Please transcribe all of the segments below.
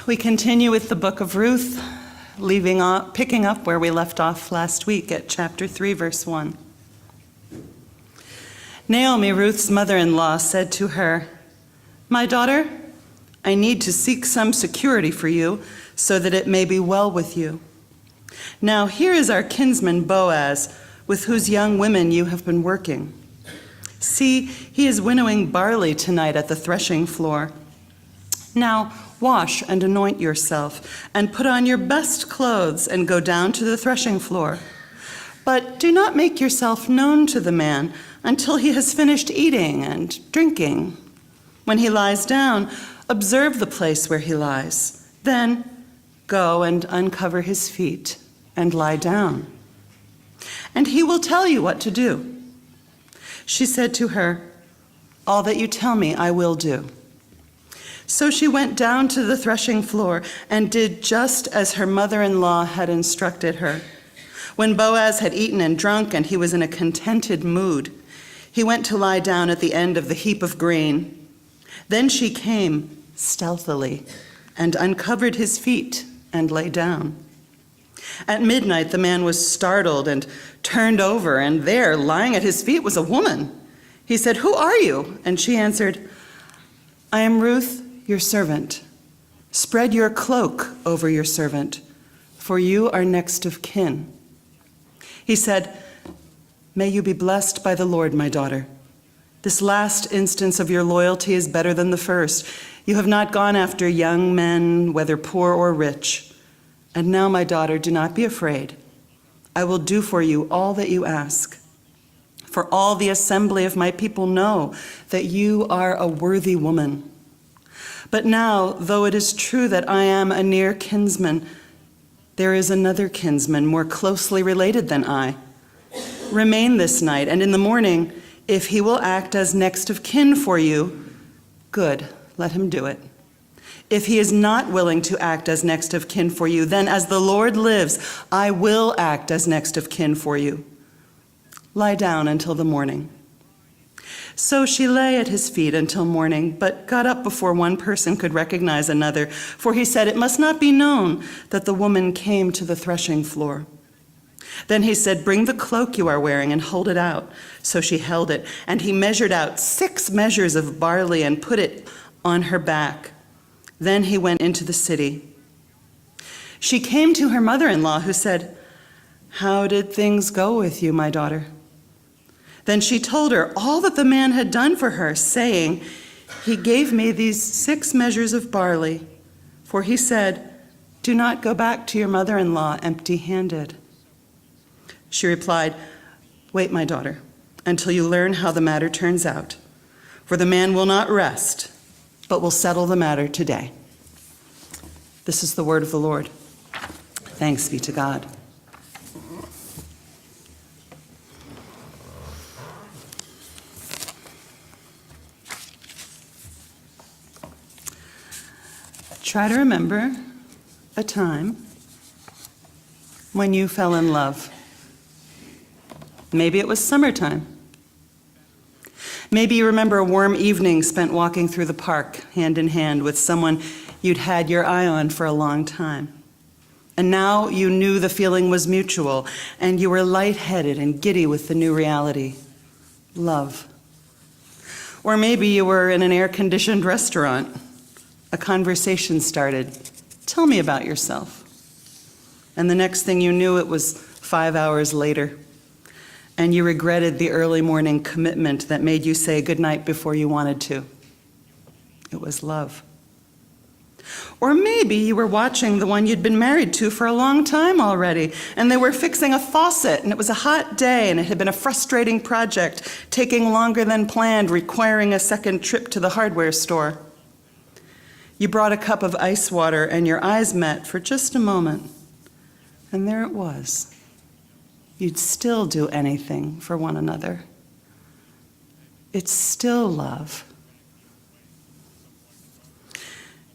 We continue with the book of Ruth, picking up where we left off last week at chapter 3, verse 1. Naomi, Ruth's mother-in-law, said to her, "My daughter, I need to seek some security for you so that it may be well with you. Now here is our kinsman Boaz, with whose young women you have been working. See, he is winnowing barley tonight at the threshing floor. Now wash and anoint yourself, and put on your best clothes, and go down to the threshing floor. But do not make yourself known to the man until he has finished eating and drinking. When he lies down, observe the place where he lies. Then go and uncover his feet and lie down. And he will tell you what to do." She said to her, "All that you tell me I will do." So she went down to the threshing floor and did just as her mother-in-law had instructed her. When Boaz had eaten and drunk and he was in a contented mood, he went to lie down at the end of the heap of grain. Then she came stealthily and uncovered his feet and lay down. At midnight, the man was startled and turned over, and there, lying at his feet, was a woman. He said, "Who are you?" And she answered, "I am Ruth, your servant. Spread your cloak over your servant, for you are next of kin." He said, "May you be blessed by the Lord, my daughter. This last instance of your loyalty is better than the first. You have not gone after young men, whether poor or rich. And now, my daughter, do not be afraid. I will do for you all that you ask. For all the assembly of my people know that you are a worthy woman. But now, though it is true that I am a near kinsman, there is another kinsman more closely related than I. Remain this night, and in the morning, if he will act as next of kin for you, good, let him do it. If he is not willing to act as next of kin for you, then as the Lord lives, I will act as next of kin for you. Lie down until the morning." So she lay at his feet until morning, but got up before one person could recognize another, for he said, "It must not be known that the woman came to the threshing floor." Then he said, "Bring the cloak you are wearing and hold it out." So she held it, and he measured out 6 measures of barley and put it on her back. Then he went into the city. She came to her mother-in-law, who said, "How did things go with you, my daughter?" Then she told her all that the man had done for her, saying, "He gave me these 6 measures of barley, for he said, 'Do not go back to your mother-in-law empty-handed.'" She replied, "Wait, my daughter, until you learn how the matter turns out, for the man will not rest, but will settle the matter today." This is the word of the Lord. Thanks be to God. Try to remember a time when you fell in love. Maybe it was summertime. Maybe you remember a warm evening spent walking through the park, hand in hand, with someone you'd had your eye on for a long time. And now you knew the feeling was mutual, and you were lightheaded and giddy with the new reality, love. Or maybe you were in an air-conditioned restaurant. A conversation started. "Tell me about yourself." And the next thing you knew, it was 5 hours later, and you regretted the early morning commitment that made you say goodnight before you wanted to. It was love. Or maybe you were watching the one you'd been married to for a long time already, and they were fixing a faucet, and it was a hot day, and it had been a frustrating project, taking longer than planned, requiring a second trip to the hardware store. You brought a cup of ice water, and your eyes met for just a moment, and there it was. You'd still do anything for one another. It's still love.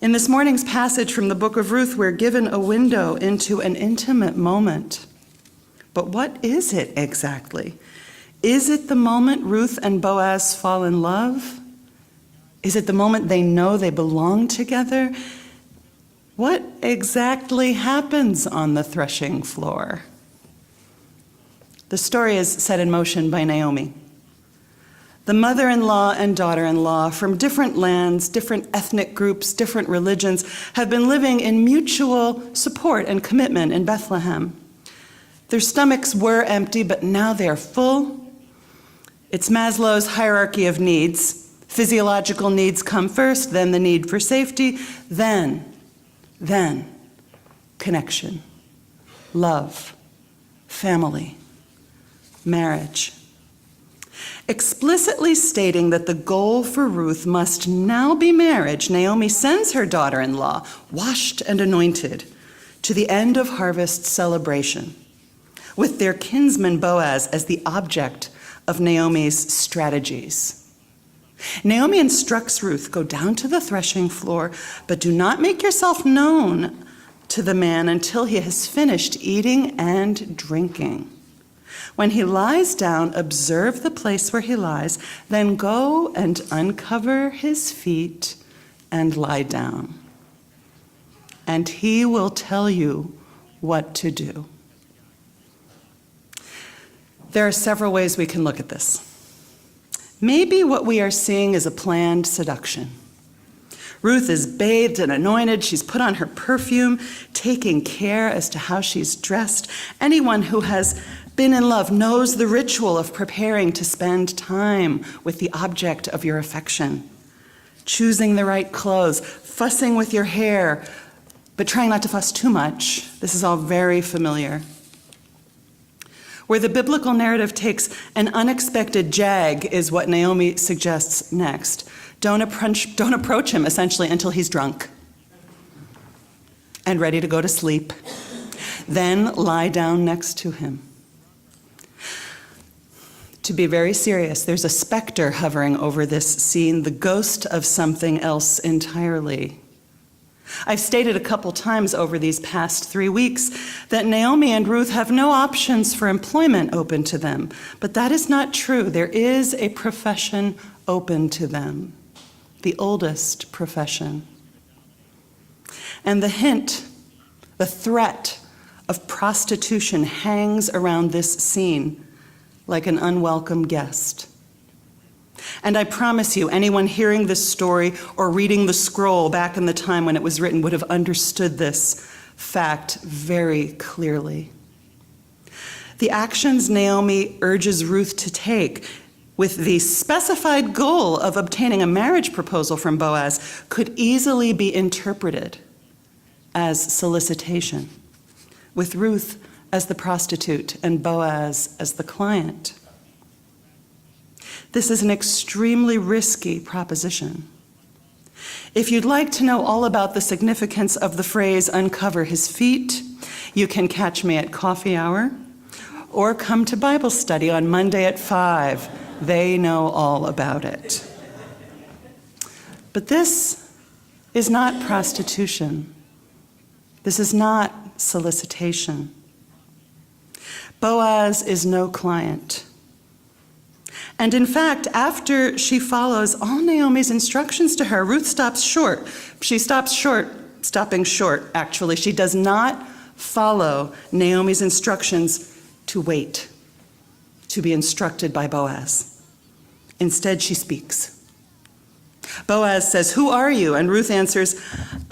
In this morning's passage from the book of Ruth, we're given a window into an intimate moment. But what is it exactly? Is it the moment Ruth and Boaz fall in love? Is it the moment they know they belong together? What exactly happens on the threshing floor? The story is set in motion by Naomi. The mother-in-law and daughter-in-law from different lands, different ethnic groups, different religions have been living in mutual support and commitment in Bethlehem. Their stomachs were empty, but now they are full. It's Maslow's hierarchy of needs. Physiological needs come first, then the need for safety, then connection, love, family, marriage. Explicitly stating that the goal for Ruth must now be marriage, Naomi sends her daughter-in-law, washed and anointed, to the end of harvest celebration, with their kinsman Boaz as the object of Naomi's strategies. Naomi instructs Ruth, go down to the threshing floor, but do not make yourself known to the man until he has finished eating and drinking. When he lies down, observe the place where he lies, then go and uncover his feet and lie down. And he will tell you what to do. There are several ways we can look at this. Maybe what we are seeing is a planned seduction. Ruth is bathed and anointed. She's put on her perfume, taking care as to how she's dressed. Anyone who has been in love knows the ritual of preparing to spend time with the object of your affection. Choosing the right clothes, fussing with your hair, but trying not to fuss too much. This is all very familiar. Where the biblical narrative takes an unexpected jag is what Naomi suggests next. Don't approach him, essentially, until he's drunk and ready to go to sleep. Then lie down next to him. To be very serious, there's a specter hovering over this scene, the ghost of something else entirely. I've stated a couple times over these past 3 weeks that Naomi and Ruth have no options for employment open to them, but that is not true. There is a profession open to them, the oldest profession. And the hint, the threat of prostitution hangs around this scene like an unwelcome guest. And I promise you, anyone hearing this story or reading the scroll back in the time when it was written would have understood this fact very clearly. The actions Naomi urges Ruth to take with the specified goal of obtaining a marriage proposal from Boaz could easily be interpreted as solicitation, with Ruth as the prostitute and Boaz as the client. This is an extremely risky proposition. If you'd like to know all about the significance of the phrase uncover his feet, you can catch me at coffee hour or come to Bible study on Monday at 5. They know all about it. But this is not prostitution. This is not solicitation. Boaz is no client. And in fact, after she follows all Naomi's instructions to her, Ruth stops short. Stopping short, actually. She does not follow Naomi's instructions to wait, to be instructed by Boaz. Instead, she speaks. Boaz says, "Who are you?" And Ruth answers,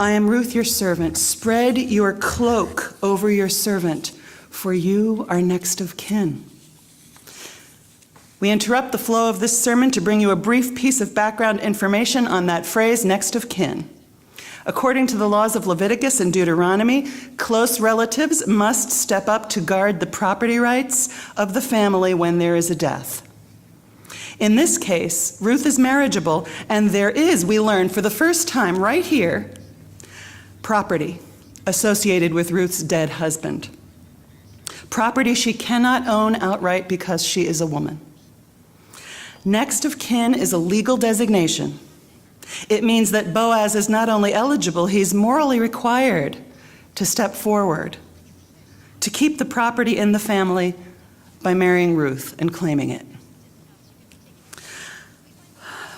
"I am Ruth, your servant. Spread your cloak over your servant, for you are next of kin." We interrupt the flow of this sermon to bring you a brief piece of background information on that phrase, next of kin. According to the laws of Leviticus and Deuteronomy, close relatives must step up to guard the property rights of the family when there is a death. In this case, Ruth is marriageable, and there is, we learn for the first time right here, property associated with Ruth's dead husband. Property she cannot own outright because she is a woman. Next of kin is a legal designation. It means that Boaz is not only eligible, he's morally required to step forward, to keep the property in the family by marrying Ruth and claiming it.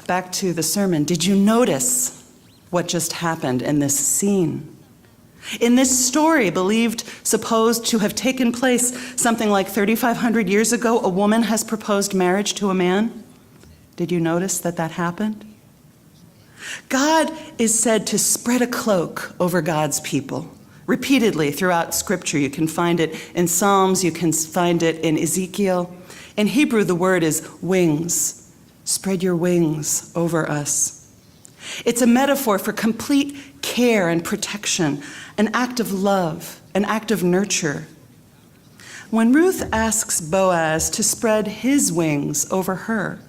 Back to the sermon. Did you notice what just happened in this scene? In this story, supposed to have taken place something like 3,500 years ago, a woman has proposed marriage to a man. Did you notice that happened? God is said to spread a cloak over God's people. Repeatedly throughout Scripture, you can find it in Psalms, you can find it in Ezekiel. In Hebrew, the word is wings. Spread your wings over us. It's a metaphor for complete care and protection, an act of love, an act of nurture. When Ruth asks Boaz to spread his wings over her,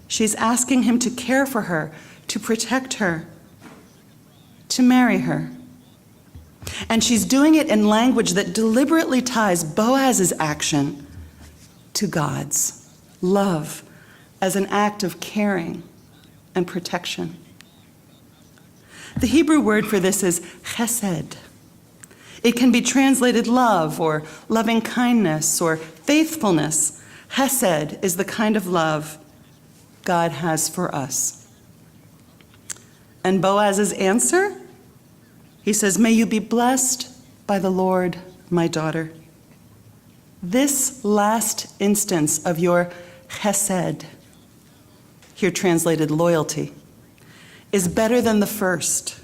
she's asking him to care for her, to protect her, to marry her. And she's doing it in language that deliberately ties Boaz's action to God's love as an act of caring and protection. The Hebrew word for this is chesed. It can be translated love or loving kindness or faithfulness. Chesed is the kind of love God has for us. And Boaz's answer? He says, "May you be blessed by the Lord, my daughter." This last instance of your chesed, here translated loyalty, is better than the first.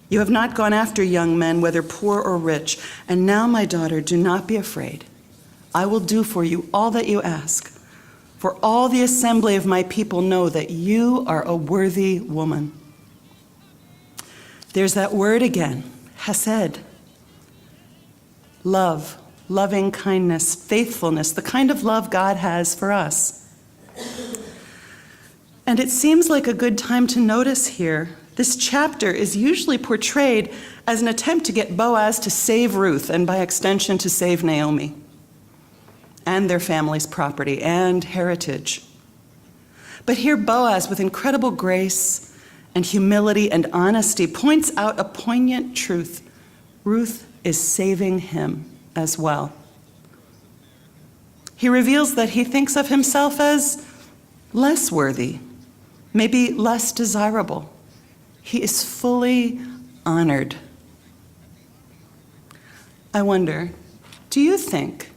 You have not gone after young men, whether poor or rich. And now, my daughter, do not be afraid. I will do for you all that you ask. For all the assembly of my people know that you are a worthy woman. There's that word again, chesed. Love, loving kindness, faithfulness, the kind of love God has for us. And it seems like a good time to notice here, this chapter is usually portrayed as an attempt to get Boaz to save Ruth, and by extension to save Naomi and their family's property and heritage. But here Boaz, with incredible grace and humility and honesty, points out a poignant truth. Ruth is saving him as well. He reveals that he thinks of himself as less worthy, maybe less desirable. He is fully honored. I wonder, do you think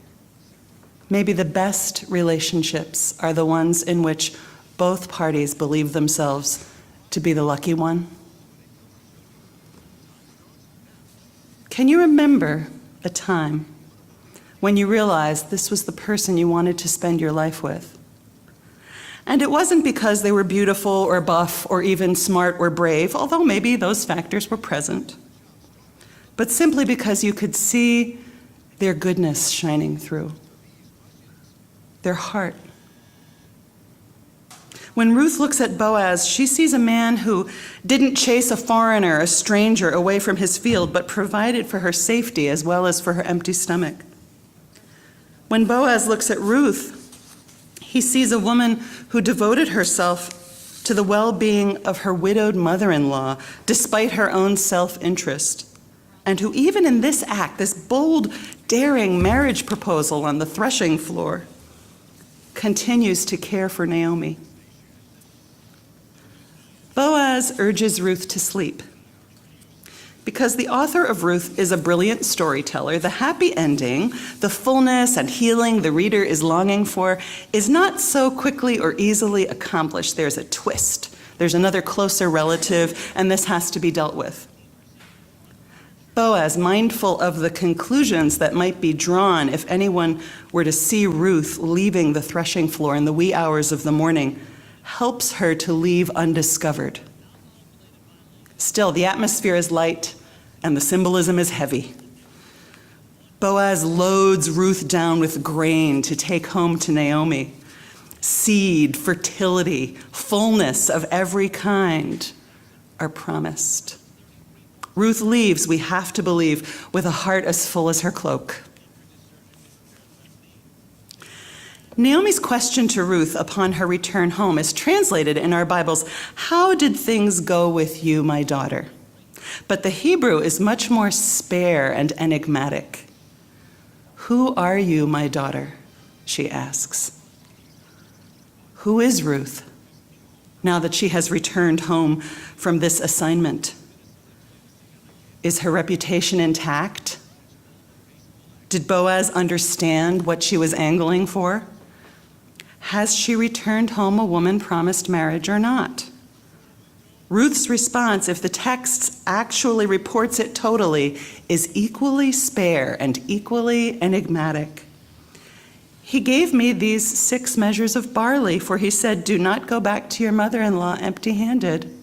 maybe the best relationships are the ones in which both parties believe themselves to be the lucky one? Can you remember a time when you realized this was the person you wanted to spend your life with? And it wasn't because they were beautiful or buff or even smart or brave, although maybe those factors were present, but simply because you could see their goodness shining through, their heart. When Ruth looks at Boaz, she sees a man who didn't chase a foreigner, a stranger, away from his field, but provided for her safety as well as for her empty stomach. When Boaz looks at Ruth, he sees a woman who devoted herself to the well-being of her widowed mother-in-law, despite her own self-interest, and who even in this act, this bold, daring marriage proposal on the threshing floor, continues to care for Naomi. Boaz urges Ruth to sleep. Because the author of Ruth is a brilliant storyteller, the happy ending, the fullness and healing the reader is longing for, is not so quickly or easily accomplished. There's a twist. There's another closer relative, and this has to be dealt with. Boaz, mindful of the conclusions that might be drawn if anyone were to see Ruth leaving the threshing floor in the wee hours of the morning, helps her to leave undiscovered. Still, the atmosphere is light and the symbolism is heavy. Boaz loads Ruth down with grain to take home to Naomi. Seed, fertility, fullness of every kind are promised. Ruth leaves, we have to believe, with a heart as full as her cloak. Naomi's question to Ruth upon her return home is translated in our Bibles, "How did things go with you, my daughter?" But the Hebrew is much more spare and enigmatic. "Who are you, my daughter?" she asks. Who is Ruth, now that she has returned home from this assignment? Is her reputation intact? Did Boaz understand what she was angling for? Has she returned home a woman promised marriage or not? Ruth's response, if the text actually reports it totally, is equally spare and equally enigmatic. He gave me these 6 measures of barley, for he said, do not go back to your mother-in-law empty-handed.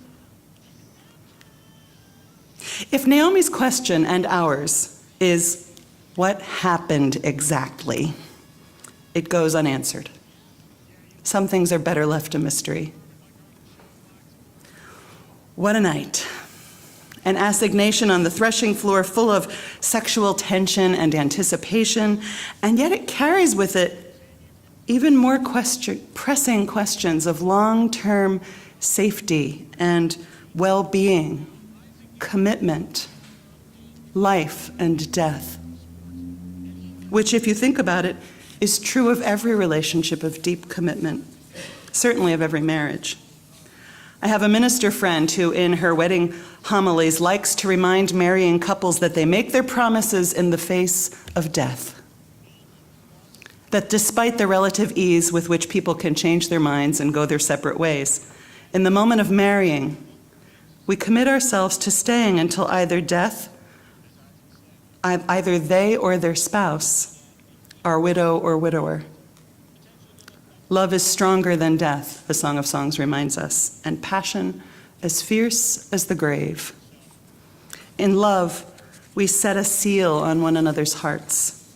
If Naomi's question and ours is, what happened exactly? It goes unanswered. Some things are better left a mystery. What a night. An assignation on the threshing floor full of sexual tension and anticipation, and yet it carries with it even more pressing questions of long-term safety and well-being, commitment, life and death, which, if you think about it, is true of every relationship of deep commitment, certainly of every marriage. I have a minister friend who, in her wedding homilies, likes to remind marrying couples that they make their promises in the face of death. That despite the relative ease with which people can change their minds and go their separate ways, in the moment of marrying, we commit ourselves to staying until either they or their spouse are widow or widower. Love is stronger than death, the Song of Songs reminds us, and passion as fierce as the grave. In love, we set a seal on one another's hearts.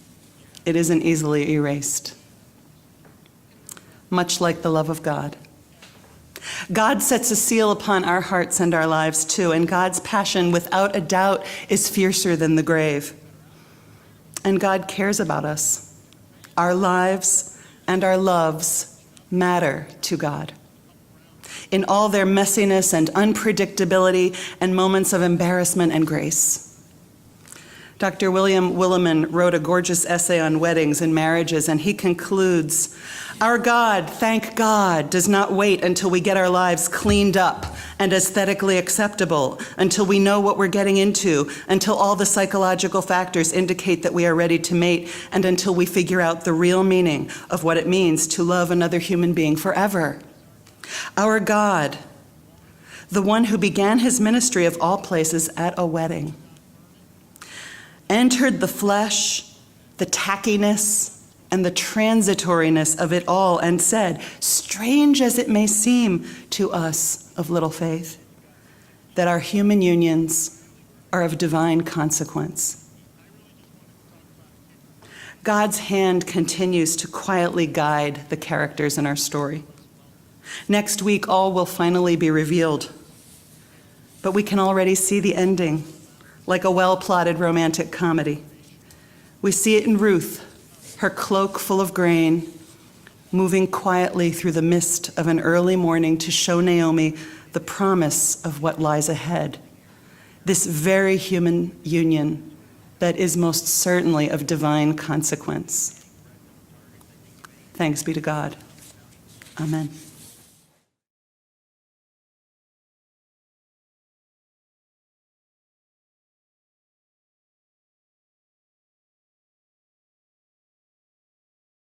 It isn't easily erased. Much like the love of God. God sets a seal upon our hearts and our lives too, and God's passion, without a doubt, is fiercer than the grave. And God cares about us. Our lives and our loves matter to God. In all their messiness and unpredictability and moments of embarrassment and grace. Dr. William Williman wrote a gorgeous essay on weddings and marriages, and he concludes, our God, thank God, does not wait until we get our lives cleaned up and aesthetically acceptable, until we know what we're getting into, until all the psychological factors indicate that we are ready to mate, and until we figure out the real meaning of what it means to love another human being forever. Our God, the one who began his ministry of all places at a wedding, entered the flesh, the tackiness, and the transitoriness of it all, and said, strange as it may seem to us of little faith, that our human unions are of divine consequence. God's hand continues to quietly guide the characters in our story. Next week, all will finally be revealed, but we can already see the ending, like a well-plotted romantic comedy. We see it in Ruth, her cloak full of grain, moving quietly through the mist of an early morning to show Naomi the promise of what lies ahead. This very human union that is most certainly of divine consequence. Thanks be to God. Amen.